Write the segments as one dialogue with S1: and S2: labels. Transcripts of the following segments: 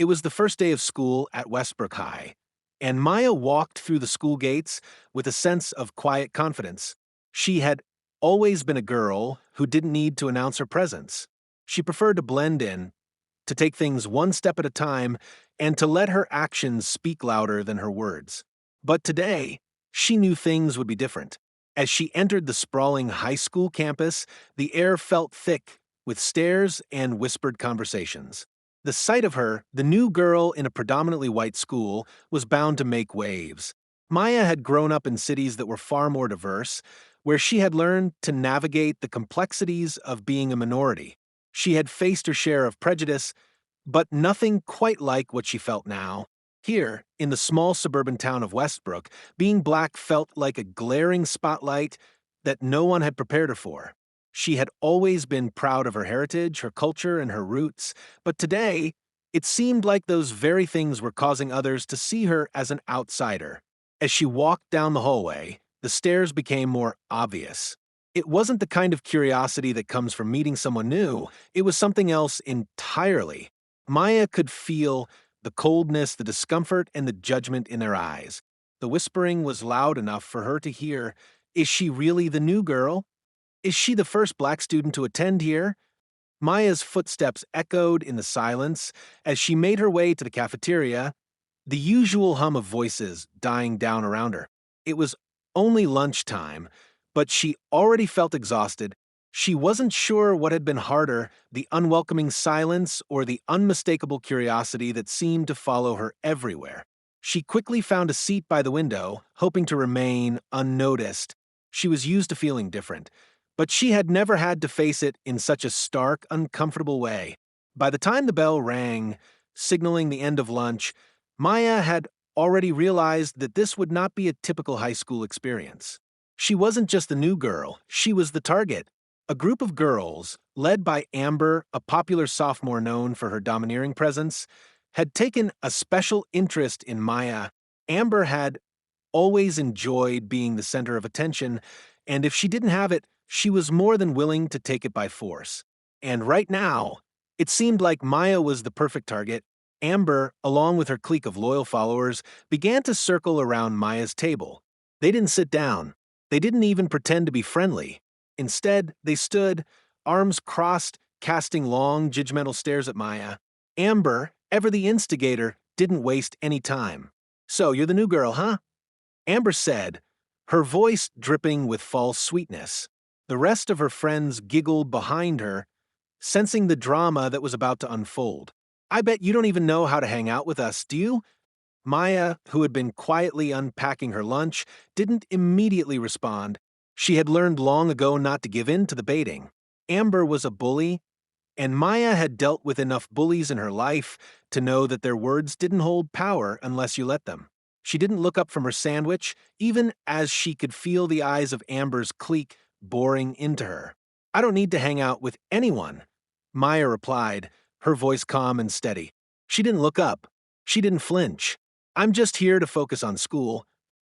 S1: It was the first day of school at Westbrook High, and Maya walked through the school gates with a sense of quiet confidence. She had always been a girl who didn't need to announce her presence. She preferred to blend in, to take things one step at a time, and to let her actions speak louder than her words. But today, she knew things would be different. As she entered the sprawling high school campus, the air felt thick with stares and whispered conversations. The sight of her, the new girl in a predominantly white school, was bound to make waves. Maya had grown up in cities that were far more diverse, where she had learned to navigate the complexities of being a minority. She had faced her share of prejudice, but nothing quite like what she felt now. Here, in the small suburban town of Westbrook, being black felt like a glaring spotlight that no one had prepared her for. She had always been proud of her heritage, her culture, and her roots, but today, it seemed like those very things were causing others to see her as an outsider. As she walked down the hallway, the stares became more obvious. It wasn't the kind of curiosity that comes from meeting someone new, it was something else entirely. Maya could feel the coldness, the discomfort, and the judgment in their eyes. The whispering was loud enough for her to hear. Is she really the new girl? Is she the first black student to attend here? Maya's footsteps echoed in the silence as she made her way to the cafeteria, the usual hum of voices dying down around her. It was only lunchtime, but she already felt exhausted. She wasn't sure what had been harder, the unwelcoming silence or the unmistakable curiosity that seemed to follow her everywhere. She quickly found a seat by the window, hoping to remain unnoticed. She was used to feeling different, but she had never had to face it in such a stark, uncomfortable way. By the time the bell rang, signaling the end of lunch, Maya had already realized that this would not be a typical high school experience. She wasn't just the new girl, she was the target. A group of girls, led by Amber, a popular sophomore known for her domineering presence, had taken a special interest in Maya. Amber had always enjoyed being the center of attention, and if she didn't have it, she was more than willing to take it by force. And right now, it seemed like Maya was the perfect target. Amber, along with her clique of loyal followers, began to circle around Maya's table. They didn't sit down. They didn't even pretend to be friendly. Instead, they stood, arms crossed, casting long, judgmental stares at Maya. Amber, ever the instigator, didn't waste any time. "So, you're the new girl, huh?" Amber said, her voice dripping with false sweetness. The rest of her friends giggled behind her, sensing the drama that was about to unfold. "I bet you don't even know how to hang out with us, do you?" Maya, who had been quietly unpacking her lunch, didn't immediately respond. She had learned long ago not to give in to the baiting. Amber was a bully, and Maya had dealt with enough bullies in her life to know that their words didn't hold power unless you let them. She didn't look up from her sandwich, even as she could feel the eyes of Amber's clique boring into her. "I don't need to hang out with anyone," Maya replied, her voice calm and steady. She didn't look up. She didn't flinch. "I'm just here to focus on school."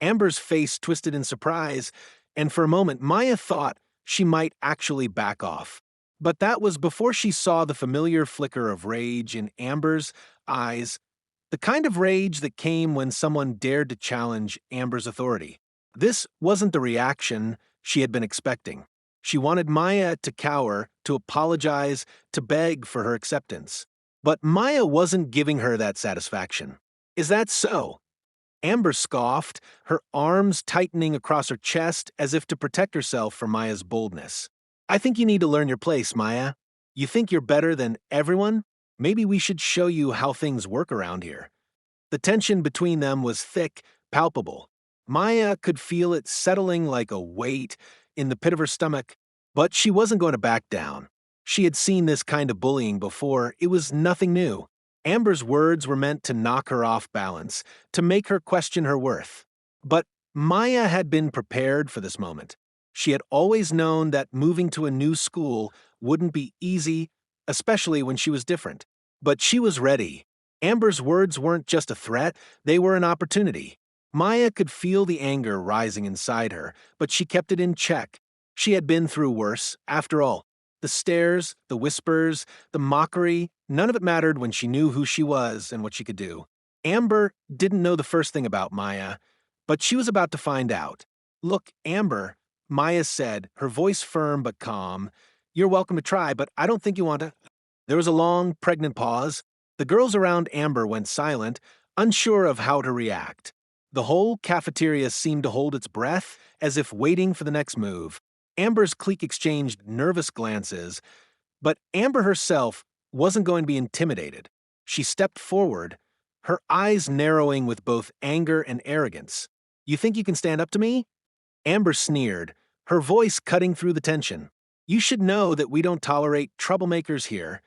S1: Amber's face twisted in surprise, and for a moment Maya thought she might actually back off. But that was before she saw the familiar flicker of rage in Amber's eyes, the kind of rage that came when someone dared to challenge Amber's authority. This wasn't the reaction she had been expecting. She wanted Maya to cower, to apologize, to beg for her acceptance. But Maya wasn't giving her that satisfaction. "Is that so?" Amber scoffed, her arms tightening across her chest as if to protect herself from Maya's boldness. "I think you need to learn your place, Maya. You think you're better than everyone? Maybe we should show you how things work around here." The tension between them was thick, palpable. Maya could feel it settling like a weight in the pit of her stomach, but she wasn't going to back down. She had seen this kind of bullying before. It was nothing new. Amber's words were meant to knock her off balance, to make her question her worth. But Maya had been prepared for this moment. She had always known that moving to a new school wouldn't be easy, especially when she was different. But she was ready. Amber's words weren't just a threat, they were an opportunity. Maya could feel the anger rising inside her, but she kept it in check. She had been through worse, after all. The stares, the whispers, the mockery, none of it mattered when she knew who she was and what she could do. Amber didn't know the first thing about Maya, but she was about to find out. "Look, Amber," Maya said, her voice firm but calm. "You're welcome to try, but I don't think you want to." There was a long, pregnant pause. The girls around Amber went silent, unsure of how to react. The whole cafeteria seemed to hold its breath, as if waiting for the next move. Amber's clique exchanged nervous glances, but Amber herself wasn't going to be intimidated. She stepped forward, her eyes narrowing with both anger and arrogance. "You think you can stand up to me?" Amber sneered, her voice cutting through the tension. "You should know that we don't tolerate troublemakers here."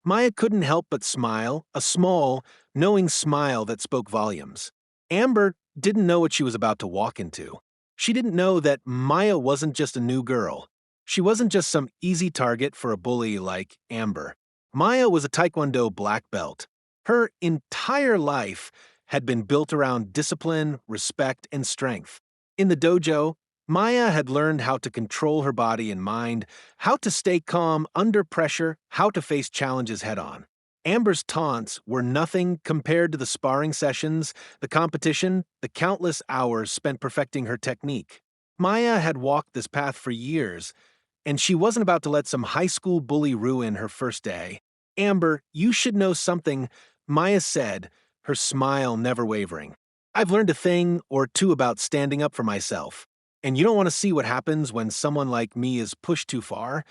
S1: Maya couldn't help but smile, a small, knowing smile that spoke volumes. Amber didn't know what she was about to walk into. She didn't know that Maya wasn't just a new girl. She wasn't just some easy target for a bully like Amber. Maya was a Taekwondo black belt. Her entire life had been built around discipline, respect, and strength. In the dojo, Maya had learned how to control her body and mind, how to stay calm under pressure, how to face challenges head-on. Amber's taunts were nothing compared to the sparring sessions, the competition, the countless hours spent perfecting her technique. Maya had walked this path for years, and she wasn't about to let some high school bully ruin her first day. "Amber, you should know something," Maya said, her smile never wavering. "I've learned a thing or two about standing up for myself. And you don't want to see what happens when someone like me is pushed too far."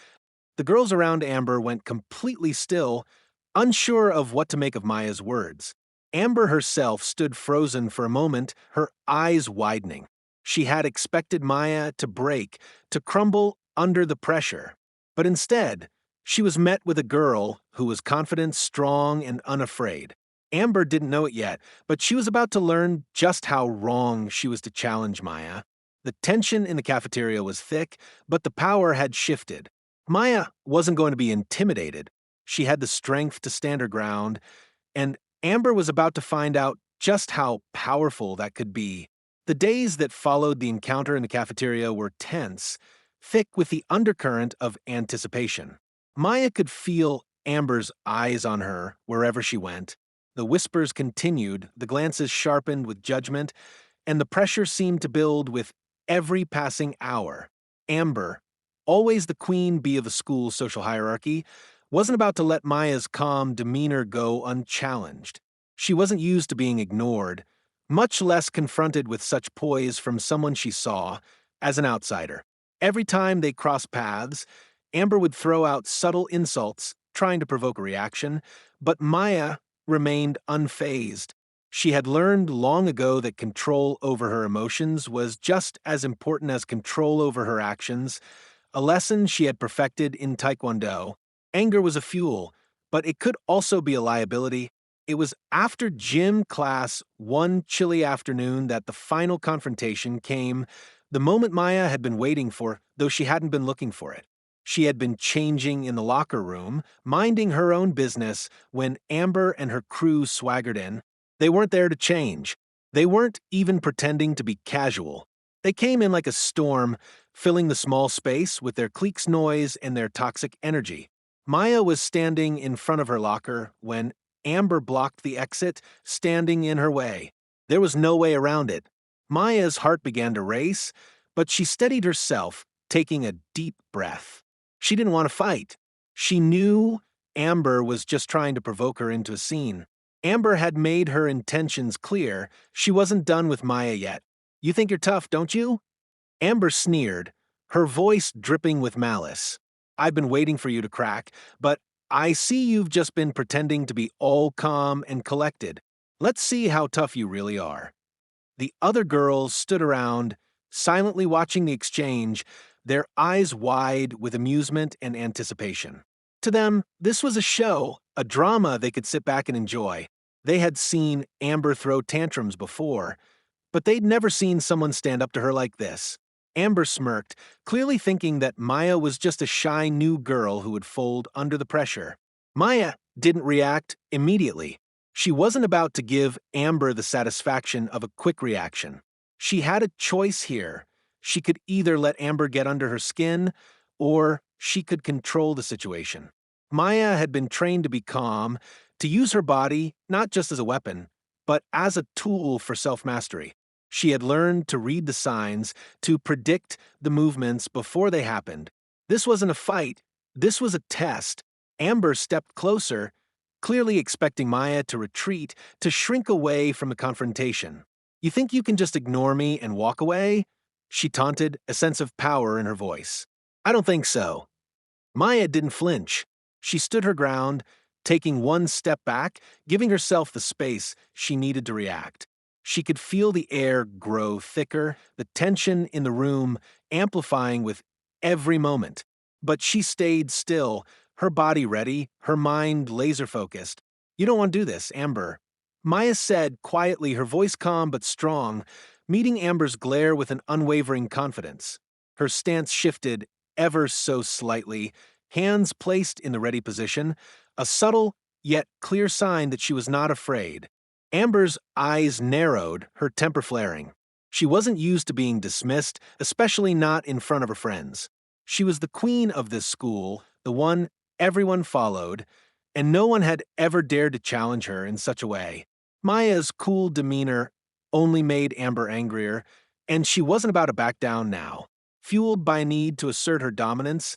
S1: The girls around Amber went completely still, unsure of what to make of Maya's words. Amber herself stood frozen for a moment, her eyes widening. She had expected Maya to break, to crumble under the pressure. But instead, she was met with a girl who was confident, strong, and unafraid. Amber didn't know it yet, but she was about to learn just how wrong she was to challenge Maya. The tension in the cafeteria was thick, but the power had shifted. Maya wasn't going to be intimidated. She had the strength to stand her ground, and Amber was about to find out just how powerful that could be. The days that followed the encounter in the cafeteria were tense, thick with the undercurrent of anticipation. Maya could feel Amber's eyes on her wherever she went. The whispers continued, the glances sharpened with judgment, and the pressure seemed to build with every passing hour. Amber, always the queen bee of the school's social hierarchy, wasn't about to let Maya's calm demeanor go unchallenged. She wasn't used to being ignored, much less confronted with such poise from someone she saw as an outsider. Every time they crossed paths, Amber would throw out subtle insults, trying to provoke a reaction, but Maya remained unfazed. She had learned long ago that control over her emotions was just as important as control over her actions, a lesson she had perfected in Taekwondo. Anger was a fuel, but it could also be a liability. It was after gym class one chilly afternoon that the final confrontation came, the moment Maya had been waiting for, though she hadn't been looking for it. She had been changing in the locker room, minding her own business, when Amber and her crew swaggered in. They weren't there to change. They weren't even pretending to be casual. They came in like a storm, filling the small space with their clique's noise and their toxic energy. Maya was standing in front of her locker when Amber blocked the exit, standing in her way. There was no way around it. Maya's heart began to race, but she steadied herself, taking a deep breath. She didn't want to fight. She knew Amber was just trying to provoke her into a scene. Amber had made her intentions clear. She wasn't done with Maya yet. "You think you're tough, don't you?" Amber sneered, her voice dripping with malice. "I've been waiting for you to crack, but I see you've just been pretending to be all calm and collected. Let's see how tough you really are." The other girls stood around, silently watching the exchange, their eyes wide with amusement and anticipation. To them, this was a show, a drama they could sit back and enjoy. They had seen Amber throw tantrums before, but they'd never seen someone stand up to her like this. Amber smirked, clearly thinking that Maya was just a shy new girl who would fold under the pressure. Maya didn't react immediately. She wasn't about to give Amber the satisfaction of a quick reaction. She had a choice here. She could either let Amber get under her skin, or she could control the situation. Maya had been trained to be calm, to use her body not just as a weapon, but as a tool for self-mastery. She had learned to read the signs, to predict the movements before they happened. This wasn't a fight, this was a test. Amber stepped closer, clearly expecting Maya to retreat, to shrink away from the confrontation. "You think you can just ignore me and walk away?" She taunted, a sense of power in her voice. "I don't think so." Maya didn't flinch. She stood her ground, taking one step back, giving herself the space she needed to react. She could feel the air grow thicker, the tension in the room amplifying with every moment. But she stayed still, her body ready, her mind laser-focused. "You don't want to do this, Amber." Maya said quietly, her voice calm but strong, meeting Amber's glare with an unwavering confidence. Her stance shifted ever so slightly, hands placed in the ready position, a subtle yet clear sign that she was not afraid. Amber's eyes narrowed, her temper flaring. She wasn't used to being dismissed, especially not in front of her friends. She was the queen of this school, the one everyone followed, and no one had ever dared to challenge her in such a way. Maya's cool demeanor only made Amber angrier, and she wasn't about to back down now. Fueled by a need to assert her dominance,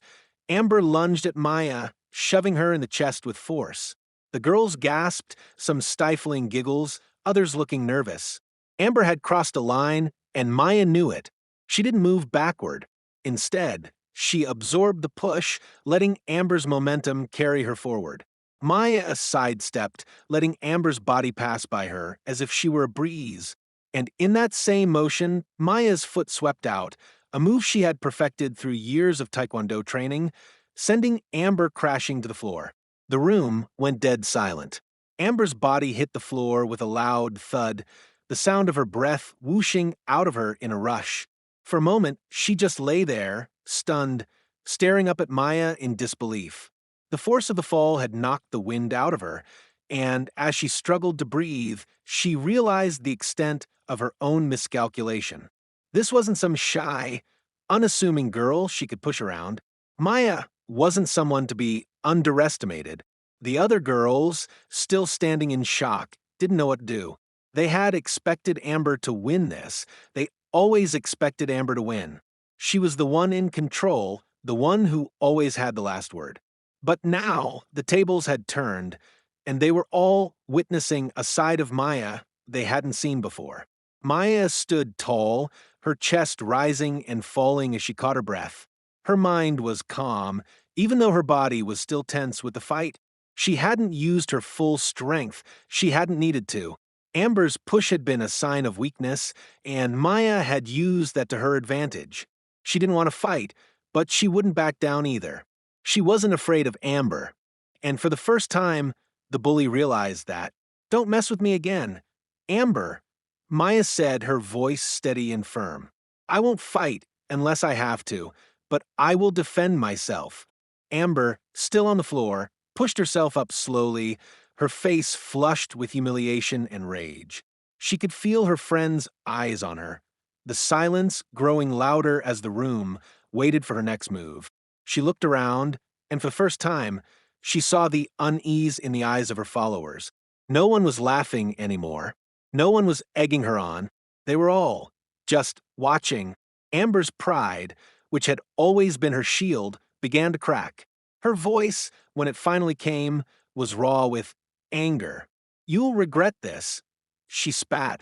S1: Amber lunged at Maya, shoving her in the chest with force. The girls gasped, some stifling giggles, others looking nervous. Amber had crossed a line, and Maya knew it. She didn't move backward. Instead, she absorbed the push, letting Amber's momentum carry her forward. Maya sidestepped, letting Amber's body pass by her as if she were a breeze. And in that same motion, Maya's foot swept out, a move she had perfected through years of Taekwondo training, sending Amber crashing to the floor. The room went dead silent. Amber's body hit the floor with a loud thud, the sound of her breath whooshing out of her in a rush. For a moment, she just lay there, stunned, staring up at Maya in disbelief. The force of the fall had knocked the wind out of her, and as she struggled to breathe, she realized the extent of her own miscalculation. This wasn't some shy, unassuming girl she could push around. Maya wasn't someone to be underestimated. The other girls, still standing in shock, didn't know what to do. They had expected Amber to win this. They always expected Amber to win. She was the one in control, the one who always had the last word. But now the tables had turned, and they were all witnessing a side of Maya they hadn't seen before. Maya stood tall, her chest rising and falling as she caught her breath. Her mind was calm, even though her body was still tense with the fight. She hadn't used her full strength. She hadn't needed to. Amber's push had been a sign of weakness, and Maya had used that to her advantage. She didn't want to fight, but she wouldn't back down either. She wasn't afraid of Amber. And for the first time, the bully realized that. "Don't mess with me again. Amber," Maya said, her voice steady and firm. "I won't fight unless I have to, but I will defend myself." Amber, still on the floor, pushed herself up slowly, her face flushed with humiliation and rage. She could feel her friends' eyes on her, the silence growing louder as the room waited for her next move. She looked around, and for the first time, she saw the unease in the eyes of her followers. No one was laughing anymore. No one was egging her on. They were all just watching. Amber's pride, which had always been her shield, began to crack. Her voice, when it finally came, was raw with anger. "You'll regret this." She spat,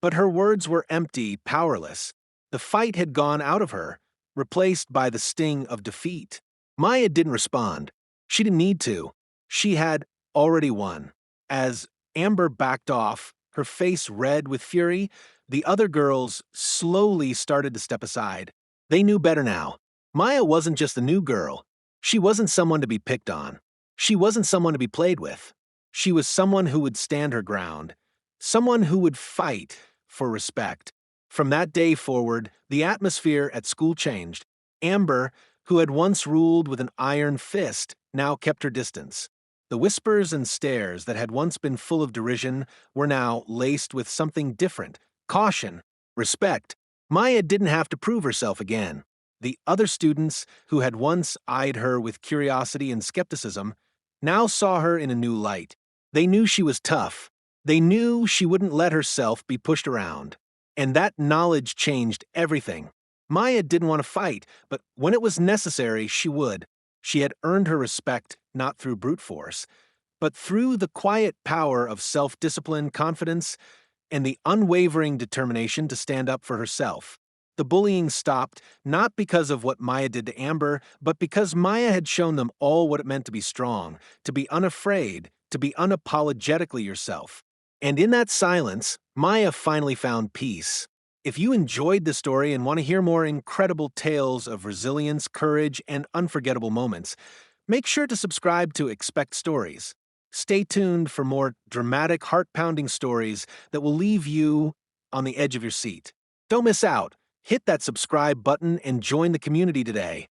S1: but her words were empty, powerless. The fight had gone out of her, replaced by the sting of defeat. Maya didn't respond. She didn't need to. She had already won. As Amber backed off, her face red with fury, the other girls slowly started to step aside. They knew better now. Maya wasn't just a new girl. She wasn't someone to be picked on. She wasn't someone to be played with. She was someone who would stand her ground. Someone who would fight for respect. From that day forward, the atmosphere at school changed. Amber, who had once ruled with an iron fist, now kept her distance. The whispers and stares that had once been full of derision were now laced with something different: caution, respect. Maya didn't have to prove herself again. The other students, who had once eyed her with curiosity and skepticism, now saw her in a new light. They knew she was tough. They knew she wouldn't let herself be pushed around. And that knowledge changed everything. Maya didn't want to fight, but when it was necessary, she would. She had earned her respect not through brute force, but through the quiet power of self-discipline, confidence, and the unwavering determination to stand up for herself. The bullying stopped not because of what Maya did to Amber, but because Maya had shown them all what it meant to be strong, to be unafraid, to be unapologetically yourself. And in that silence, Maya finally found peace. If you enjoyed the story and want to hear more incredible tales of resilience, courage, and unforgettable moments, make sure to subscribe to Expect Stories. Stay tuned for more dramatic, heart-pounding stories that will leave you on the edge of your seat. Don't miss out. Hit that subscribe button and join the community today.